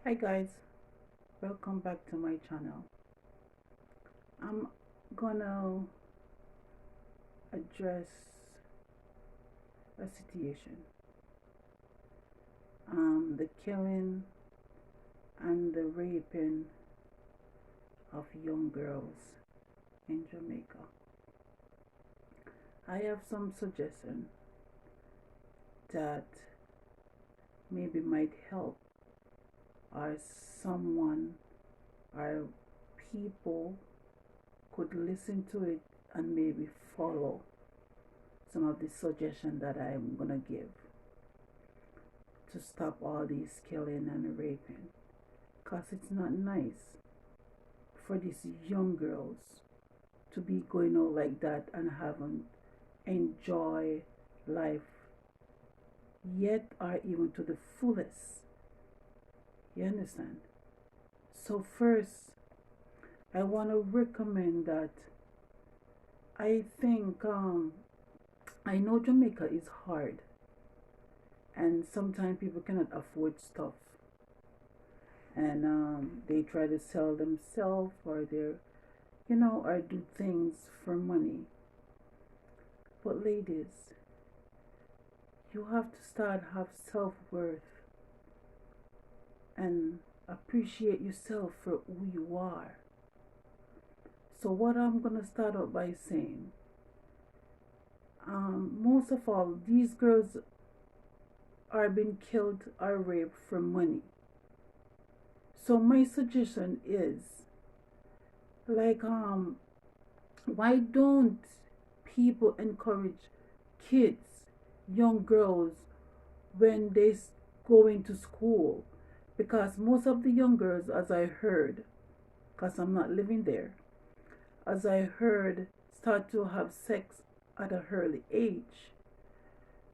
Hi guys, welcome back to my channel. I'm gonna address a situation, the killing and the raping of young girls in Jamaica. I have some suggestion that maybe might help or someone or people could listen to it and maybe follow some of the suggestions that I'm gonna give to stop all these killing and raping. Because it's not nice for these young girls to be going out like that and haven't enjoy life yet or even to the fullest. You understand? So first, I want to recommend that I think I know Jamaica is hard and sometimes people cannot afford stuff and they try to sell themselves or they're or do things for money. But ladies, you have to start have self-worth and appreciate yourself for who you are. So what I'm gonna start out by saying, most of all, these girls are being killed or raped for money. So my suggestion is like why don't people encourage kids, young girls when they go into school? Because most of the young girls, as I heard, because I'm not living there, as I heard, start to have sex at an early age.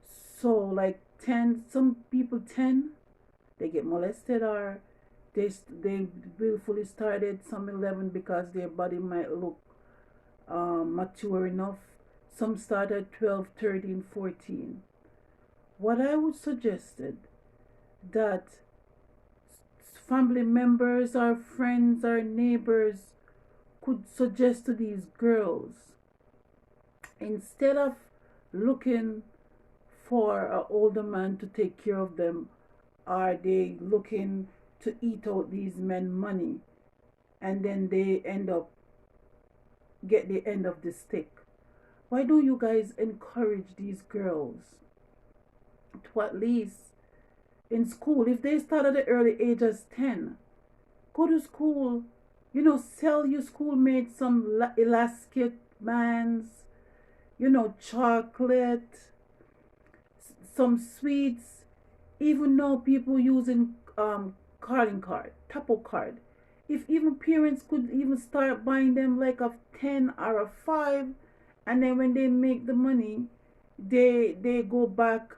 So like 10, some people 10, they get molested or they willfully started, some 11 because their body might look mature enough. Some start at 12, 13, 14. What I would suggest that family members or friends or neighbors could suggest to these girls, instead of looking for an older man to take care of them, are they looking to eat out these men money and then they end up get the end of the stick? Why don't you guys encourage these girls to at least in school, if they start at the early age as 10, go to school, sell your schoolmates some elastic bands, chocolate, some sweets. Even now, people using calling card, tapo card. If even parents could even start buying them like a 10 or a 5, and then when they make the money, they go back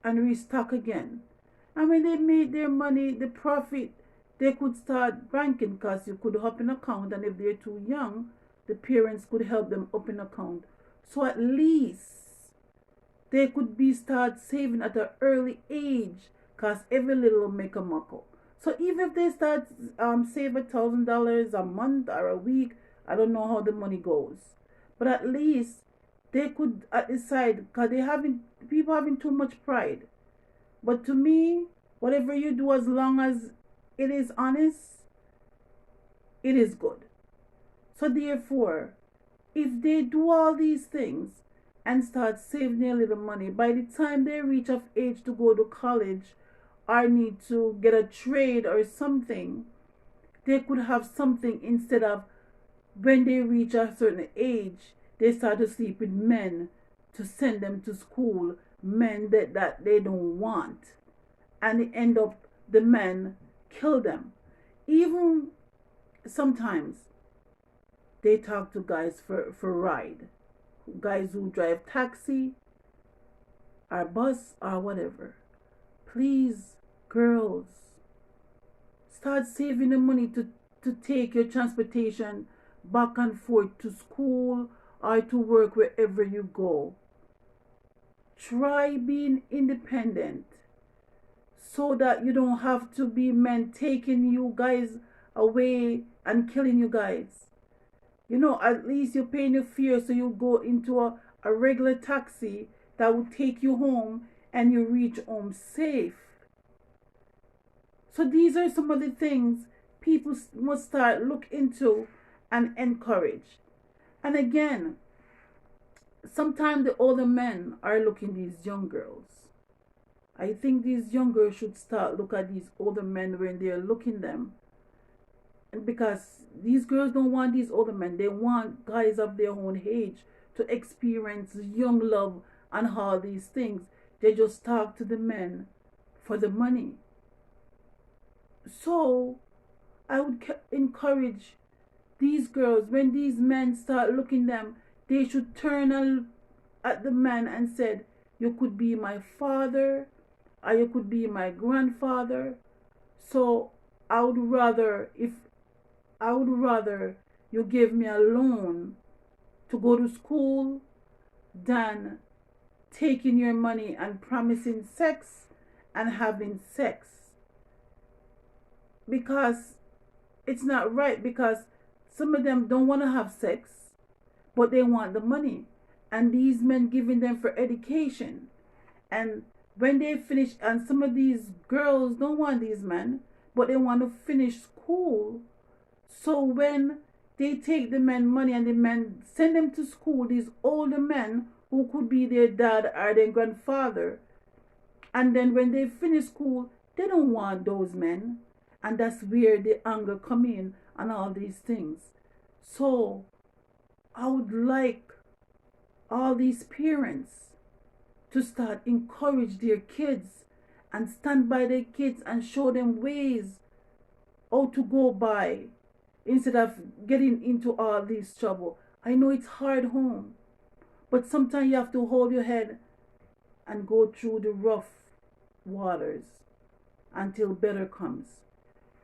and restock again. And when they made their money, the profit, they could start banking because you could open an account, and if they're too young, the parents could help them open an account. So at least they could be start saving at an early age because every little will make a muckle. So even if they start save $1,000 a month or a week, I don't know how the money goes, but at least they could decide because they having people having too much pride. But to me, whatever you do, as long as it is honest, it is good. So therefore, if they do all these things and start saving their little money, by the time they reach of age to go to college or need to get a trade or something, they could have something instead of when they reach a certain age, they start to sleep with men to send them to school, men that they don't want. And they end up, the men kill them. Even sometimes they talk to guys for ride. Guys who drive taxi or bus or whatever. Please, girls, start saving the money to take your transportation back and forth to school or to work wherever you go. Try being independent. so that you don't have to be men taking you guys away and killing you guys. You know, at least you're paying your fare, so you go into a regular taxi that will take you home and you reach home safe. So these are some of the things people must start look into and encourage. And again, sometimes the older men are looking these young girls. I think these young girls should start look at these older men when they're looking them. And because these girls don't want these older men, they want guys of their own age to experience young love and all these things. They just talk to the men for the money. So I would encourage these girls, when these men start looking them, they should turn at the man and said, you could be my father, or you could be my grandfather. So I would rather you give me a loan to go to school than taking your money and promising sex and having sex. Because it's not right, because some of them don't want to have sex, but they want the money. And these men giving them for education. And when they finish, and some of these girls don't want these men, but they want to finish school. So when they take the men money and the men send them to school, these older men who could be their dad or their grandfather, and then when they finish school, they don't want those men. And that's where the anger come in and all these things. So I would like all these parents to start encourage their kids and stand by their kids and show them ways how to go by instead of getting into all this trouble. I know it's hard home, but sometimes you have to hold your head and go through the rough waters until better comes.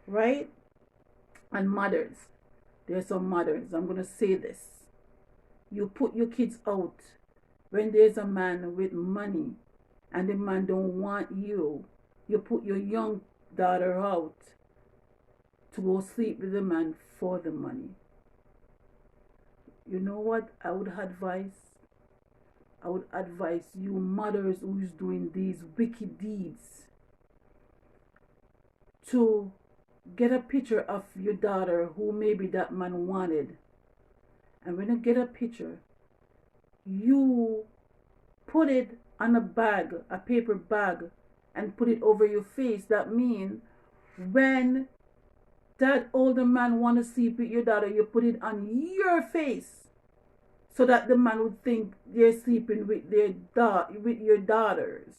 Right? And mothers, there's some mothers, I'm going to say this. You put your kids out when there's a man with money and the man don't want you. You put your young daughter out to go sleep with the man for the money. You know what I would advise? I would advise you mothers who's doing these wicked deeds to get a picture of your daughter who maybe that man wanted. And when you get a picture, you put it on a bag, a paper bag, and put it over your face. That means when that older man want to sleep with your daughter, you put it on your face so that the man would think they're sleeping with with your daughters.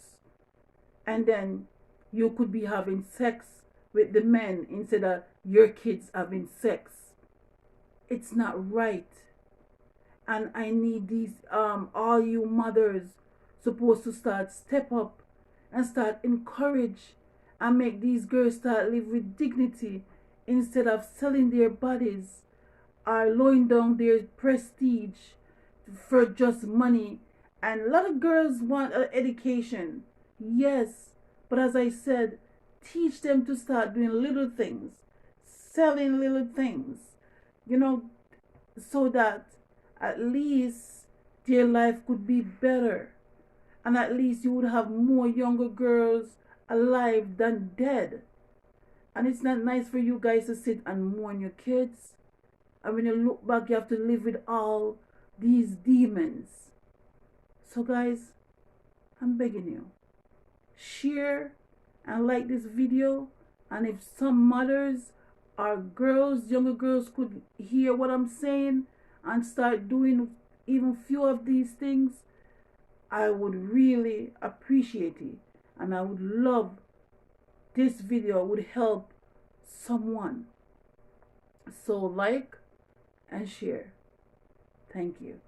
And then you could be having sex with the men instead of your kids having sex. It's not right. And I need these all you mothers supposed to start step up and start encourage and make these girls start live with dignity instead of selling their bodies or lowering down their prestige for just money. And a lot of girls want an education, yes, but as I said, teach them to start doing little things, selling little things, so that at least their life could be better. And at least you would have more younger girls alive than dead. And it's not nice for you guys to sit and mourn your kids. And when you look back, you have to live with all these demons. So guys, I'm begging you, share and like this video. And if some mothers or girls, younger girls, could hear what I'm saying and start doing even few of these things, I would really appreciate it. And I would love this video would help someone. So like and share. Thank you.